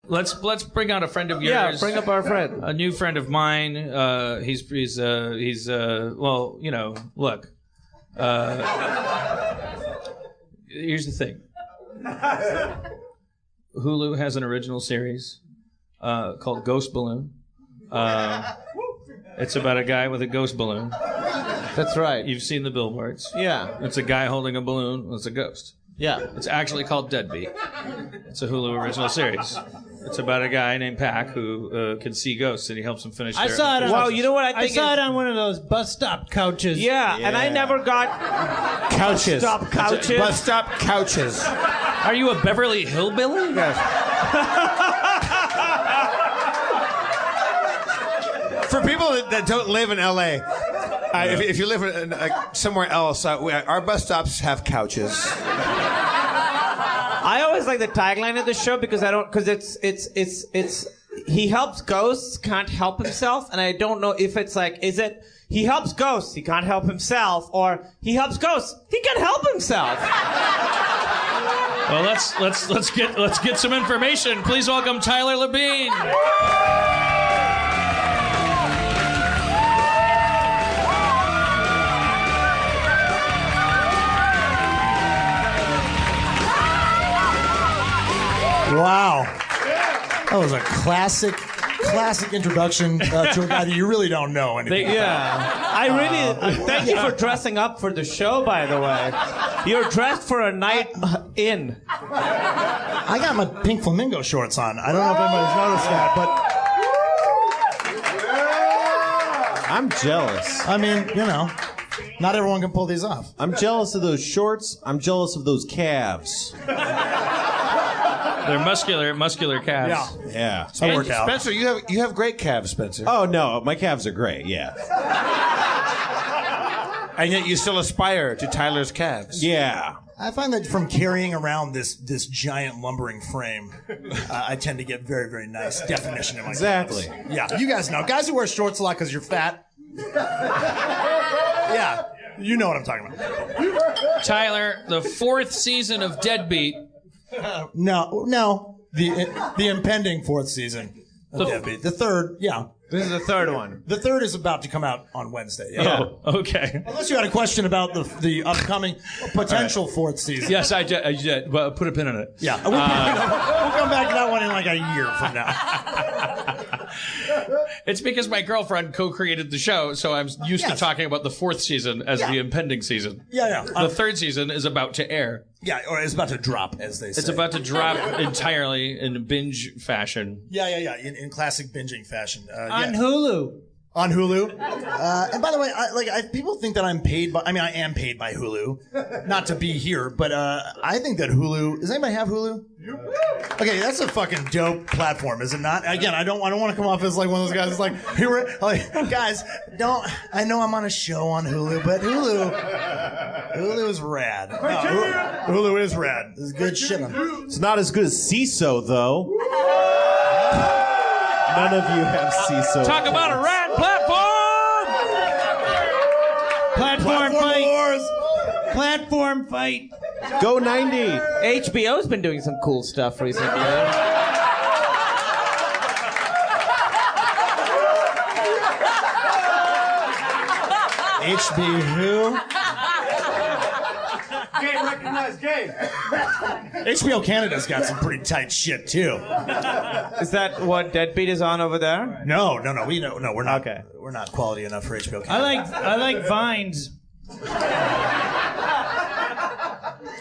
Let's bring out a friend of yours. Yeah, bring up our friend. A new friend of mine. He's well, you know, look. Here's the thing. Hulu has an original series called Ghost Balloon. It's about a guy with a ghost balloon. That's right. You've seen the billboards. Yeah. It's a guy holding a balloon. It's a ghost. Yeah. It's actually called Deadbeat. It's a Hulu original series. It's about a guy named Pac who can see ghosts, and he helps them finish their... I saw it on, Wow, you know what I saw it on one of those bus stop couches. Yeah, and I never got... Couches. Bus stop couches? Bus stop couches. Are you a Beverly Hillbilly? Yes. For people that don't live in L.A., if you live in, somewhere else, our bus stops have couches. I always like the tagline of the show because it's he helps ghosts, can't help himself, and I don't know if it's like, is it he helps ghosts, he can't help himself, or he helps ghosts, he can help himself. Well, let's get some information. Please welcome Tyler Labine. Wow. That was a classic introduction to a guy that you really don't know anything Yeah. I really thank you for dressing up for the show, by the way. You're dressed for a night in. I got my pink flamingo shorts on. I don't know if anybody's noticed that, but I'm jealous. I mean, you know, not everyone can pull these off. I'm jealous of those shorts. I'm jealous of those calves. They're muscular calves. Yeah. I work out. Spencer, you have great calves, Spencer. Oh, no, my calves are great, yeah. And yet you still aspire to Tyler's calves. Yeah. I find that from carrying around this giant lumbering frame, I tend to get very, very nice definition in my Exactly. calves. Yeah, you guys know. Guys who wear shorts a lot because you're fat. Yeah, you know what I'm talking about. Tyler, the 4th season of Deadbeat. No. The impending 4th season of Deadbeat. The 3rd, yeah. This is the 3rd one. The 3rd is about to come out on Wednesday. Yeah. Oh, okay. Unless you had a question about the upcoming potential 4th season. Yes, I did. Well, put a pin on it. Yeah. We'll come back to that one in like a year from now. It's because my girlfriend co-created the show, so I'm used to talking about the 4th season as the impending season. Yeah. The 3rd season is about to air. Yeah, or it's about to drop, as they say. It's about to drop entirely in binge fashion. Yeah. In classic binging fashion. On Hulu. On Hulu. And by the way, people think that I'm paid by... I mean, I am paid by Hulu. Not to be here, but I think that Hulu... Does anybody have Hulu? Okay, that's a fucking dope platform, is it not? Again, I don't want to come off as like one of those guys that's like, guys, don't... I know I'm on a show on Hulu, but Hulu is rad. No, Hulu is rad. It's good shit. It's not as good as CISO, though. None of you have CISO. Talk about a rad platform! Platform fight. Wars. Platform fight. Go 90. HBO's been doing some cool stuff recently. HB who? Game, recognize game. HBO Canada's got some pretty tight shit too. Is that what Deadbeat is on over there? No, we're not. Okay. We're not quality enough for HBO Canada. I like Vines.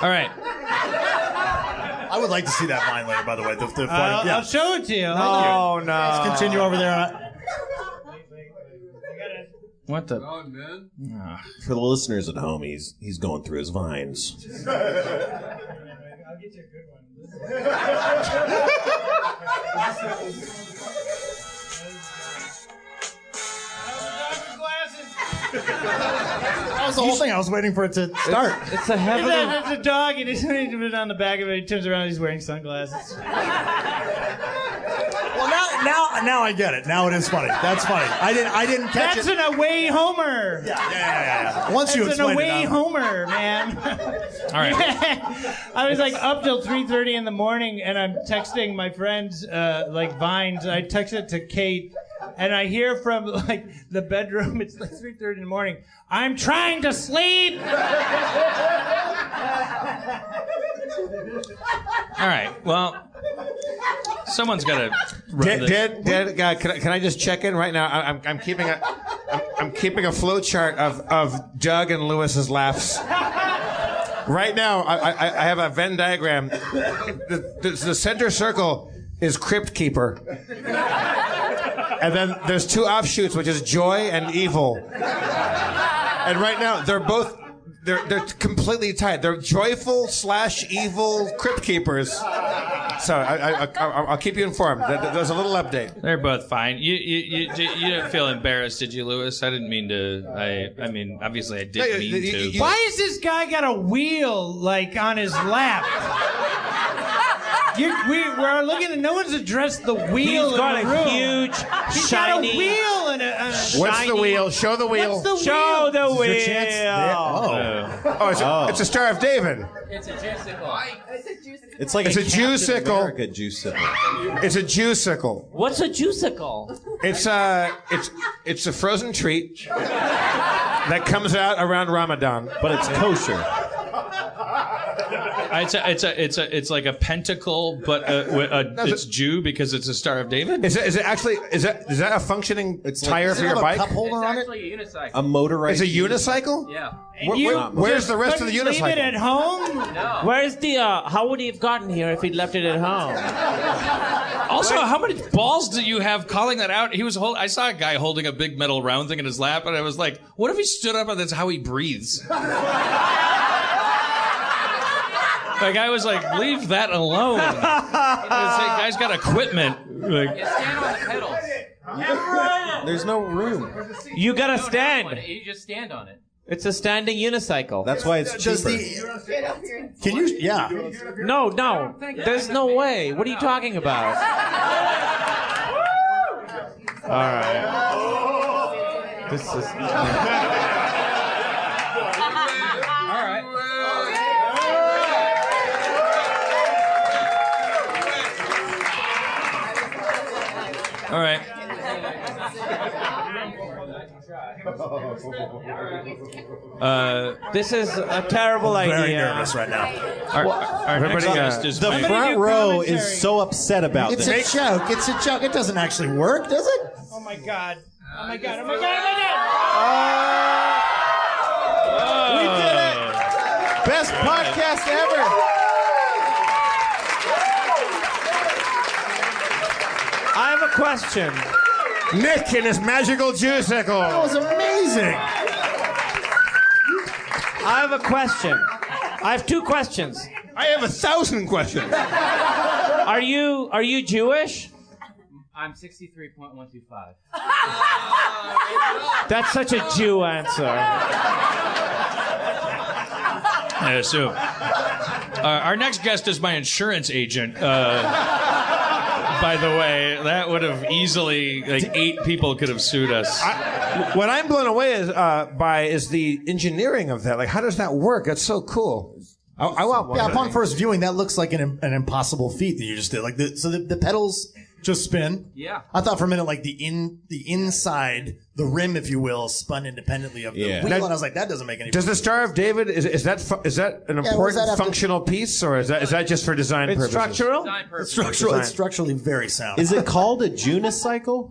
All right. I would like to see that Vine later, by the way. I'll show it to you. Oh, no. Let's continue over there. What the? For the listeners at home, he's going through his vines. I'll get you a good one. That was the whole thing. I was waiting for it to start. It's a heavily... It's a dog, and he's put it on the back of it. He turns around, he's wearing sunglasses. Well, now Now I get it. Now it is funny. That's funny. I didn't catch That's it. an away homer. Yeah. Once you It's an explain away it, homer, man. All right. I was like up till 3:30 in the morning, and I'm texting my friends like Vines. I texted to Kate, and I hear from like the bedroom. It's like 3:30 in the morning. I'm trying to sleep. All right. Well, someone's got to run this. Dad, can I just check in right now? I'm keeping a flow chart of Doug and Lewis's laughs. Right now, I have a Venn diagram. The center circle is Crypt Keeper, and then there's two offshoots, which is Joy and Evil. And right now, they're completely tied. They're joyful / evil Crypt Keepers. So I'll keep you informed. There's a little update. They're both fine. You didn't feel embarrassed, did you, Lewis? I didn't mean to. I mean, obviously, I didn't mean to. Why is this guy got a wheel like on his lap? We're looking at. No one's addressed the wheel. He's got in the a room. huge, He's shiny. got a wheel and a What's the wheel? Show the wheel. What's the Show wheel? the Is there a chance there? wheel. It's a Star of David. It's a Jewcycle. It's like It's a Captain Jewcycle. America Jewcycle. It's a Jewcycle. What's a Jewcycle? It's a frozen treat that comes out around Ramadan. But it's kosher. It's like a pentacle, but it's Jew because it's a Star of David. Is that a functioning tire for your bike? Cup holder on it? Actually a unicycle. A motorized. It's a unicycle? Yeah. Where's the rest of the Couldn't leave it at unicycle? home. No. Where's the? How would he have gotten here if he'd left it at home? Also, how many balls do you have calling that out? I saw a guy holding a big metal round thing in his lap, and I was like, what if he stood up and that's how he breathes? Like, I was like, leave that alone. That guy's got equipment. Like, You stand on the pedals. There's no room. You gotta No, stand. you just stand on it. It's a standing unicycle. That's why it's Does cheaper. Can you? Yeah. No. There's no way. What are you talking about? All right. This is. all right. All right. This is a terrible idea. Very nervous right now. Our next guest is The my- front do row commentary. is so upset about It's this. a joke. It's a joke. It doesn't actually work, does it? Oh my god. Oh my god. Oh my god. We did it! Best podcast ever! I have a question. Nick and his magical That Jewcycle. was amazing. I have a question. I have two questions. I have 1,000 questions. Are you Jewish? I'm 63.125. That's such a Jew answer. I assume. Our next guest is my insurance agent. By the way, that would have easily, like, 8 people could have sued us. What I'm blown away by is the engineering of that. Like, how does that work? That's so cool. I want one. Yeah, upon first viewing, that looks like an impossible feat that you just did. Like, the pedals just spin. Yeah. I thought for a minute, like the inside, the rim, if you will, spun independently of the Yeah. wheel, and I was like, that doesn't make any. Does the Star of David is that an was important that after- functional piece, or is that just for design It's purposes? structural? Design purpose. It's structurally very sound. Is it called a unicycle?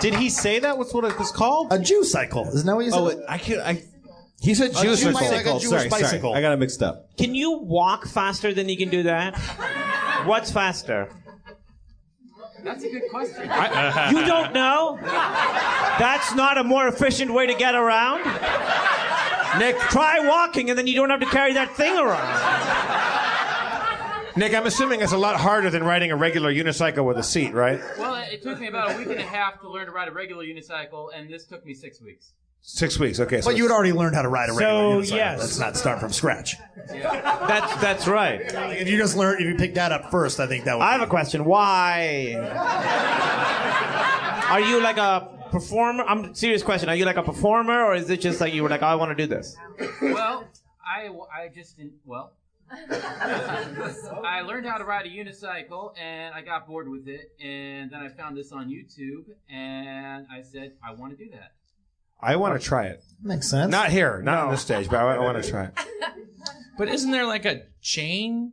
Did he say that? What's what it was called? a Jewcycle? Isn't that what you said? He said Jewcycle. Like a Jewish Sorry, bicycle. I got it mixed up. Can you walk faster than you can do that? What's faster? That's a good question. You don't know? That's not a more efficient way to get around? Nick, try walking and then you don't have to carry that thing around. Nick, I'm assuming it's a lot harder than riding a regular unicycle with a seat, right? Well, it took me about a week and a half to learn to ride a regular unicycle, and this took me 6 weeks. 6 weeks. Okay. So But you had already learned how to ride a regular unicycle. yes. Let's not start from scratch. That's right. If you picked that up first, I think that would. I have a question. Why? Are you like a performer? I'm serious question. Are you like a performer, or is it just like you were like, I want to do this? Well, I just didn't. Well, I learned how to ride a unicycle, and I got bored with it, and then I found this on YouTube, and I said I want to do that. I want to try it. Makes sense. Not here, not on this stage, but I want to try it. But isn't there like a chain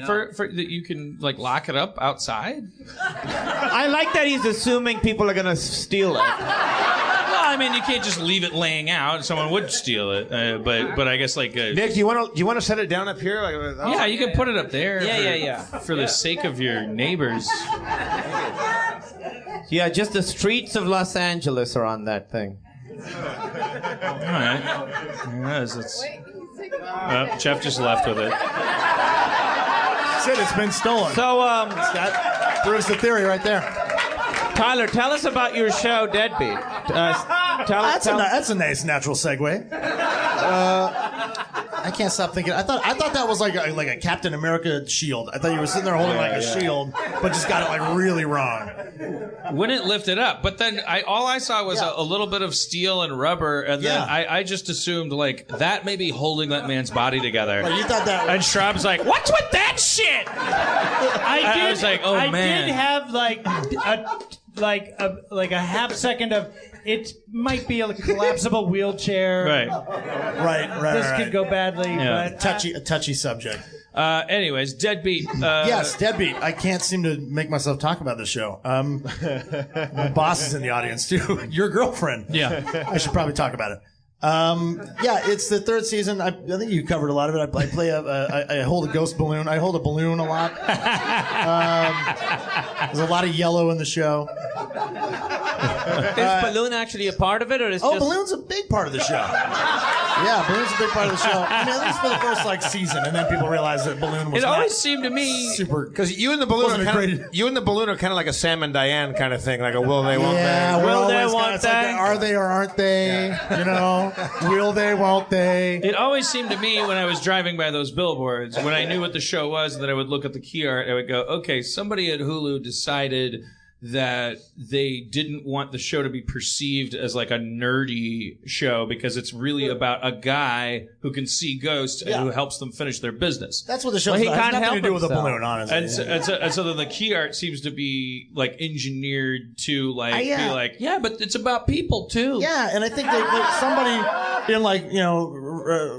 for that you can like lock it up outside? I like that he's assuming people are gonna steal it. Well, I mean, you can't just leave it laying out. Someone would steal it, but I guess like Nick, do you want to set it down up here? yeah, you can put it up there. Yeah. For the sake of your neighbors. Yeah, just the streets of Los Angeles are on that thing. All right. Yes, Jeff just left with it. That's it. It's been stolen. So, That proves the theory right there. Tyler, tell us about your show, Deadbeat. That's a nice natural segue. I can't stop thinking. I thought that was like a Captain America shield. I thought you were sitting there holding a shield, but just got it like really wrong. Wouldn't lift it up, but then all I saw was a little bit of steel and rubber, and then I just assumed like that may be holding that man's body together. Like, you thought that. And Schraub's like, "What's with that shit?" I was like, "Oh man!" I did have like a half second of it might be a collapsible wheelchair. Right. This could go badly. Yeah. But A touchy subject. Anyways, Deadbeat. Yes, Deadbeat. I can't seem to make myself talk about this show. My boss is in the audience too. Your girlfriend. Yeah. I should probably talk about it. It's the third season. I think you covered a lot of it. I play I hold a ghost balloon. I hold a balloon a lot. There's a lot of yellow in the show. Is Balloon actually a part of it, or is just... Balloon's a big part of the show. Yeah, Balloon's a big part of the show. I mean, at least for the first season, and then people realized that Balloon was It always seemed to me super. Because you and the balloon are kind of like a Sam and Diane kind of thing, like a will they, won't Yeah, they? we're Will they, always won't kinda, it's like, they? are they or aren't they? Yeah. You know, will they, won't they? It always seemed to me when I was driving by those billboards, when I knew what the show was, and then I would look at the key art, I would go, okay, somebody at Hulu decided that they didn't want the show to be perceived as like a nerdy show because it's really about a guy who can see ghosts and who helps them finish their business. That's what the show's Well, he about. It has can't nothing to do help with a himself. balloon, honestly. And so then the key art seems to be like engineered to like yeah. be like, yeah, but it's about people too. Yeah, and I think somebody in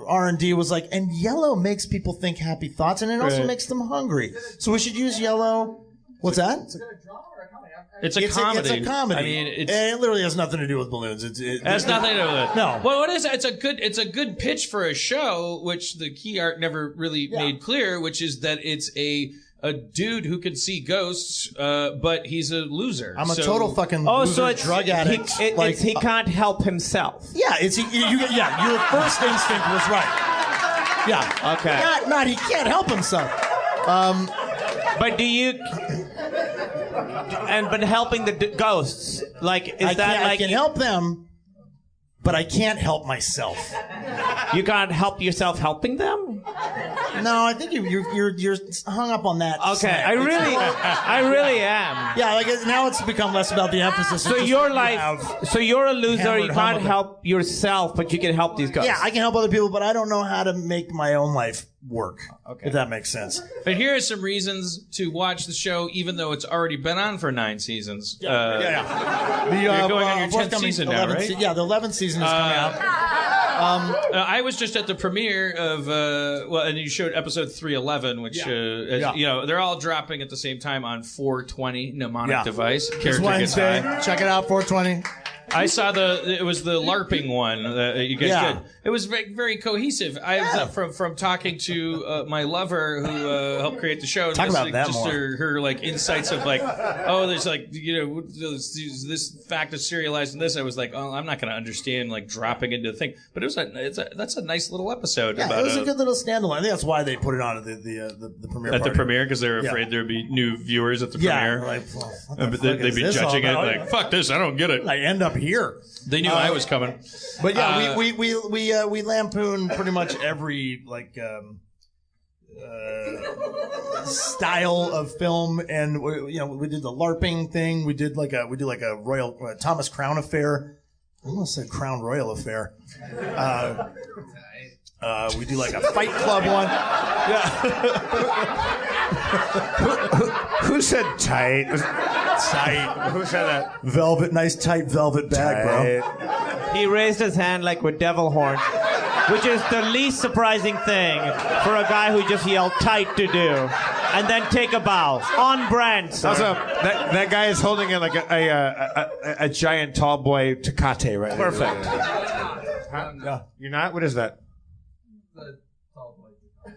R&D was like, and yellow makes people think happy thoughts, and it also makes them hungry. So we should use yellow. What's that? It's a comedy. It's a comedy. I mean, and it literally has nothing to do with balloons. It has nothing to do with it. No. Well, what is it? It's a good pitch for a show, which the key art never really made clear, which is that it's a dude who can see ghosts, but he's a loser. I'm a total fucking Oh, loser, so it's drug addict. he can't help himself. Yeah, your first instinct was right. Yeah. Okay. Not he can't help himself. But do you? But helping the ghosts, like, is I can help them, but I can't help myself. You can't help yourself helping them? No, I think you're hung up on that. Okay, slant. I really am. Yeah, like now it's become less about the emphasis. So you're a loser. hammered You home can't with it. help yourself, but you can help these ghosts. Yeah, I can help other people, but I don't know how to make my own life work. Okay. If that makes sense. But here are some reasons to watch the show, even though it's already been on for 9 seasons. The, You're going on your 10th forthcoming season now, 11th right? Yeah, the 11th season is coming out. I was just at the premiere of and you showed episode 311, which they're all dropping at the same time on 420 mnemonic device. It's Character gets Wednesday. high. Check it out, 420. I saw it was the LARPing one that you guys did. It was very, very cohesive. From talking to my lover who helped create the show. Talk about that more. Her like insights of like, oh, there's like this fact is serialized in this. I was like, oh, I'm not going to understand like dropping into the thing. But that's a nice little episode. Yeah, about it was a good little standalone. I think that's why they put it on at the premiere. At party. the premiere, because they were afraid there'd be new viewers at the premiere. Like, But they'd be judging it like, fuck this, I don't get it. I end up here. They knew I was coming. But yeah, we lampoon pretty much every style of film, and we did the LARPing thing. We did like a Royal Thomas Crown affair. I almost said Crown Royal affair. We do like a Fight Club one. Yeah. Who said tight? Tight. Who said that? Nice tight velvet bag, bro. He raised his hand like with devil horns, which is the least surprising thing for a guy who just yelled tight to do. And then take a bow. On brand, sir. Also, that guy is holding it like a giant tall boy Tecate right now. Perfect. Huh? You're not? What is that?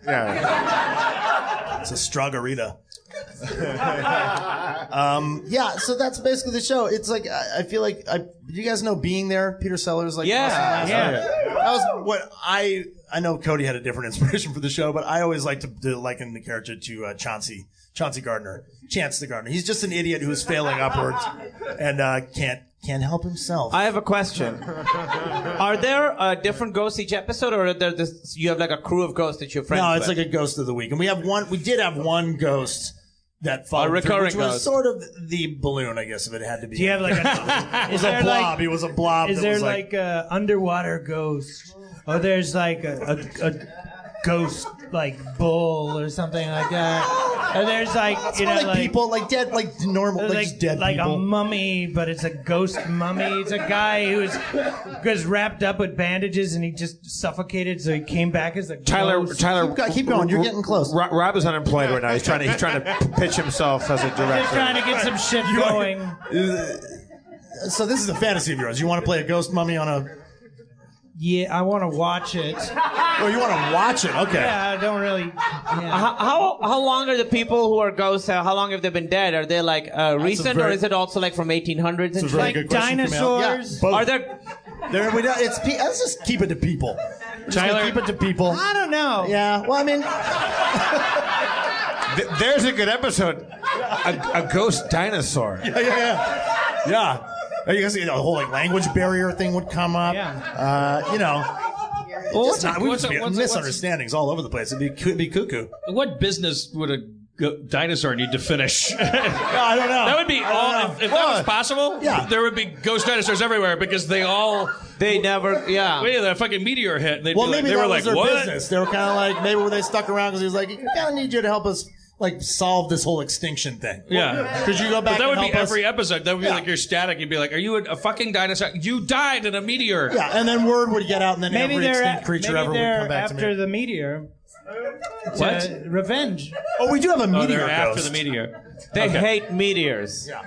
Yeah. It's a Stragarita. Yeah, so that's basically the show. It's like I feel like you guys know Being There, Peter Sellers, like yeah. That was what I know. Cody had a different inspiration for the show, but I always like to liken the character to Chauncey Gardner, Chance the Gardener. He's just an idiot who's failing upwards and can't help himself. I have a question. Are there different ghosts each episode, or are there you have like a crew of ghosts that you're friends with? No, it's like a ghost of the week, and we did have one ghost that followed A recurring through, which was ghost. sort of the balloon, I guess, if it had to be. Do you have like it was a blob. He was a blob. Is that there was like a underwater ghost? Or there's like a ghost like bull or something like that? Or there's like It's more like people, like dead, like normal, like just dead like people. a mummy, but it's a ghost mummy. It's a guy who was wrapped up with bandages and he just suffocated, so he came back as a ghost. Tyler, keep going. You're getting close. Rob is unemployed right now. He's trying to pitch himself as a director. Just trying to get some shit going. So this is a fantasy of yours. You want to play a ghost mummy on a? Yeah, I want to watch it. Oh, you want to watch it? Okay. Yeah, I don't really. Yeah. How long are the people who are ghosts? How long have they been dead? Are they like recent, or is it also like from 1800s and shit? Like dinosaurs? Yeah, Are there? Let's just keep it to people. Tyler, keep it to people. I don't know. Yeah. Well, I mean, There's a good episode. A ghost dinosaur. yeah. You guys see the whole like language barrier thing would come up. Yeah. Misunderstandings all over the place. It'd be cuckoo. what business would a dinosaur need to finish? I don't know. That would be all. If that was possible, yeah. there would be ghost dinosaurs everywhere because they never. Yeah. Wait, that fucking meteor hit. And they'd Well, be like, maybe they that were was like, their what? business. They were kind of like, maybe they stuck around because he was like, I kind of need you to help us like solve this whole extinction thing. Yeah. Could you go back But that and would be help us? every episode. That would be Yeah. like you're static. You'd be like, are you a fucking dinosaur? You died in a meteor. Yeah, and then word would get out, and then Maybe every they're extinct creature ever would come back to after me. the meteor. What? Revenge. Oh, we do have a Oh, meteor they're after ghost. the meteor. They Okay. hate meteors. Yeah.